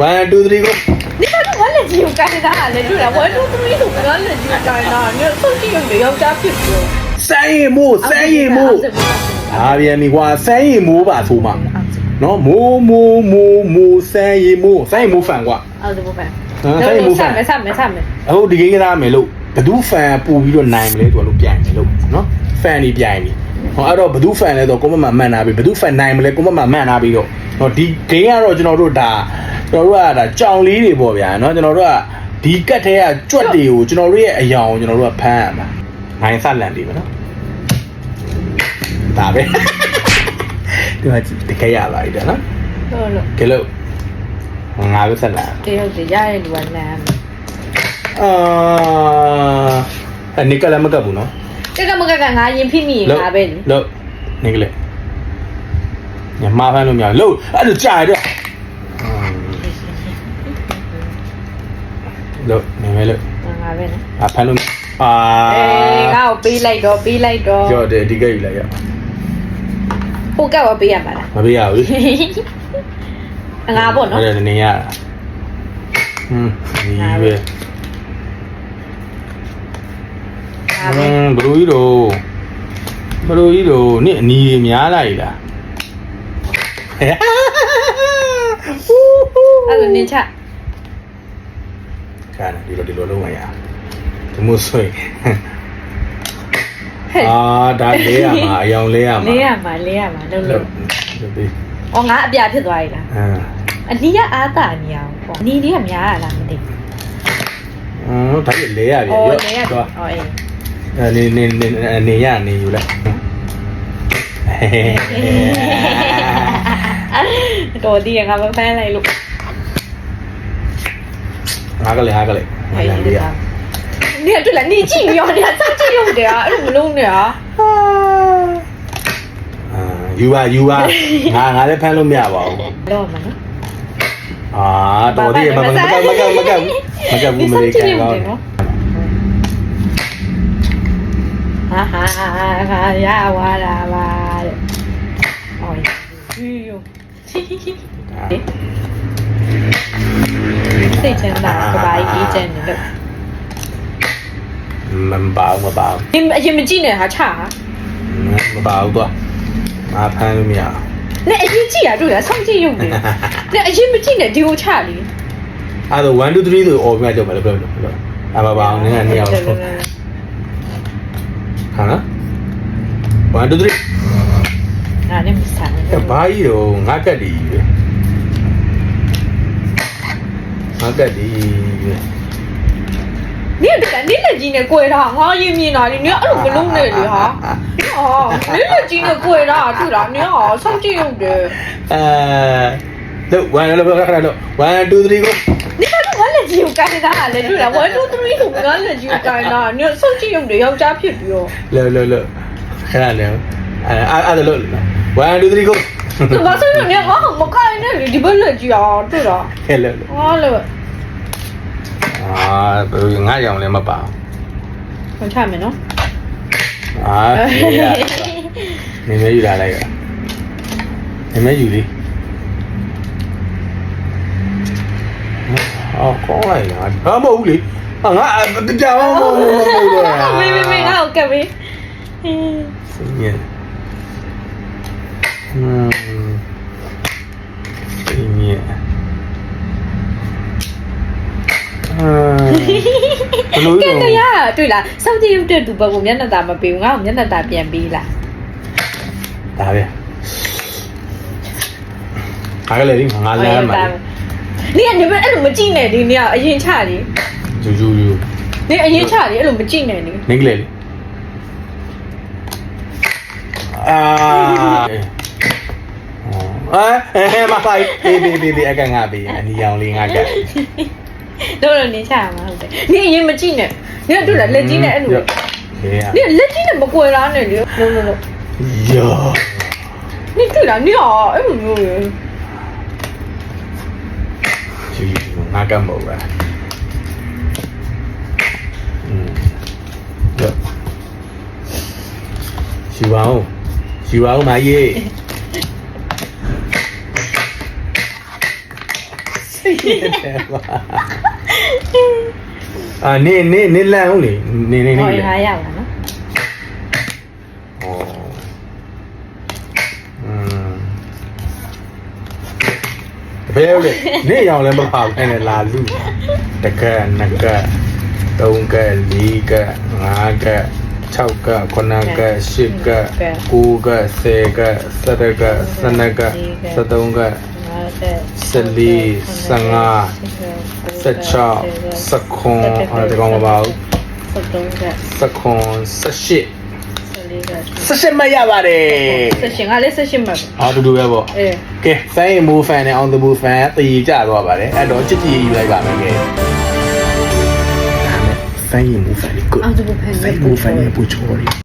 1 2 3 go 你看我လက်ကြီးကိုကိုင်တာလေတို့လား1 2 3ဆိုတော့လက်ကြီးကိုကိုင်တာညဆုံးကြည့်ရုံနဲ့ယောက်ျားဖြစ်ပြီး စမ်းရင်မို့ဟာပြန်ပြီကွာစမ်းရင်မိုးပါဆိုမှနော်မိုးစမ်းရင်မိုးဖန်ကွာ အဲ့ဒါဘယ် စမ်းရင်မိုးဖန် ဆက်မယ်အခုဒီကိန်းကစားမယ်လို့ဘဒူးဖန်ပူပြီးတော့နိုင်မလဲသူကလို့ပြန်မယ်လို့နော်ဖန်นี่ပြန်ပြီဟောအဲ့တော့ဘဒူးဖန်လဲတော့ကိုမမမှန်တာပြီဘဒူးဖန်နိုင်မလဲကိုမမမှန်တာပြီတော့နော်ဒီဂိမ်းကတော့ကျွန်တော်တို့ကဒါကြောင်လေးတွေပေါ့ဗျာနော်ကျွန်တော်တို့ကဒီကတ်ထဲကကြွက်တွေကိုကျွန်တော်တို့ရဲ့အယောင်ကျွန်တော်တို့ကဖမ်းရမှာနိုင်ဆက်လန်ပြီနော်ဒါပဲဒီမှာတကယ်ရပါပြီတဲ့နော် ဟုတ်လို့ ကဲလို့ငါပဲဆက်လန် တယောက်တည်းရတဲ့လူကလမ်းနိကလည်းမကပ်ဘူးနော် 这个么个干啥？人品米啥呗？လို့နိကလည်းညမဖမ်းလို့မရလို့အဲ့ဒါကြာတယ်လို့နေမဲလို့ 啥呗呢？ဖမ်းလို့哎，我背来着。 ကြော်တယ်ဒီကိတ်လိုက်ရ 不该我背呀嘛啦。 မပေးရဘူး 俺不喏。 အဲ့ဒါနေရတာဒီပဲ 啥呗？ ဘလူကြီးတို့နင့်အနီးများလိုက်လား 俺说你吃。 ခံတယ်ဒီလိုလုံးဝရဒီမို့ဆွေ ဒါလဲရမှာအယောင်လဲရမှာ လဲရမှာလို့ ဒီ 哦，俺အပြဖြစ်သွားပြီလား အနီးကအားတာနေအောင်ပေါ့အနီးလေးကများရလားမသိ ဒါပြလဲရပြီ ဘူး ရော လဲရ တော့ အော်အေး နေရနေယူလိုက် တော်ဒီငါမဖမ်းလိုက်လို့ ဟာကလေး 你对了，你进用的，咋进用的啊？怎么弄的啊？ ယူပါငါလည်းဖမ်းလို့မရပါဘူး လောမနော် တော်သေးမကဘူးမလေးကန်ကော ဟာရဝါလာပါတဲ့ဟောယူစိတ်ချမ်းသာကဘာကြီးကျန်နေလို့ မပါဘူး အရင်မကြည့်နဲ့ဟာချဟာ မပါဘူးတော့ငါဖမ်းလို့မရ နဲ့အရင်ကြည့်ရတွေ့လားစောင့်ကြည့်ရုံနဲ့နဲ့အရင်မကြည့်နဲ့ဒီကိုချလေ အဲ့တော့1 2 3ဆိုအော်ပြကြမယ်လို့ပြောလို့အမပါအောင်နည်းနည်းအောင်ဟာ1 2 3 ငါနဲ့မစားနဲ့ ဘာကြီးတော့ငါကတ်ဒီပဲငါကတ်ဒီပဲ 你这个你那今年贵了，我也没拿的，你二不弄那里哈？哦，你那今年贵了，对了，你好上进用的。လို့1 2 3 go 你看我那就干啥嘞？对了，1 2 3就我那就干啥？你上进用的要加皮皮哦。လို့အဲ့ဒါလေအဲ့ဒါလို့1 2 3 go 我上进你我看那里你不那就啊，对了。 ခဲလို့ 我了，ဘယ်ငါရောင်လည်းမပါ 我看没喏。နေမဲယူလာလိုက်ရနေမဲယူလေကောင်းလိုက်လားဘာမဟုတ်လေငါကြောင်မဟုတ် 没，我干没。စင်းရစင်းရ干的呀，对了，上进用的赌博我မျက်နှာตาမပေးဘူးငါ့ကိုမျက်နှာตาပြန်ပေးလား ဒါပဲအားကလေးငါလည်းမှာ 你看你们အဲ့လိုမကြည့်နဲ့ဒီနေကအရင်ချလေ ယူ 你အရင်ချလေအဲ့လိုမကြည့်နဲ့နေ နေကလေးမဖိုင်ဘေအကငါဘေအနီရောင်လေးငါက တော့နေချရမှာဟုတ်တယ်你အရင်မကြည့်နဲ့你ကတွေ့လားလက်ကြီးနဲ့အဲ့လို你လက်ကြီးနဲ့မကွယ်လားနဲ့လေလုံးယော 你တွေ့လား你ဟာအဲ့လိုမျိုးလေ ငါကမဟုတ်လားရှိပါဦးမကြီး စိ အာနေလန်ဟုတ်လေနေ ဟော လေ ရရပါနော် ဘယ်လေနေရောင်လည်းမပါဘူးနဲ့လာလူတကက်နကက်3ကက်4ကက်5ကက်6ကက်9ကက်10ကက်9ကက်10ကက်17ကက်12ကက်13ကက်14 15 16 19အဲ့ဒါကောင်းမပါဘူး 73က 18 18မရပါတယ် ဆက်ရှင်ကလည်းဆက်ရှင်မှာ အားတူတူပဲပေါ့ အေး ကဲ fan မိုး fan နဲ့ on the move fan တည်ကြသွားပါတယ်အဲ့တော့ချစ်ကြည်ယူလိုက်ပါမယ်ကဲ fan မိုး fan ကို အောင်သူဖန် fan မိုး fan ရဲ့ပူချော်ရီ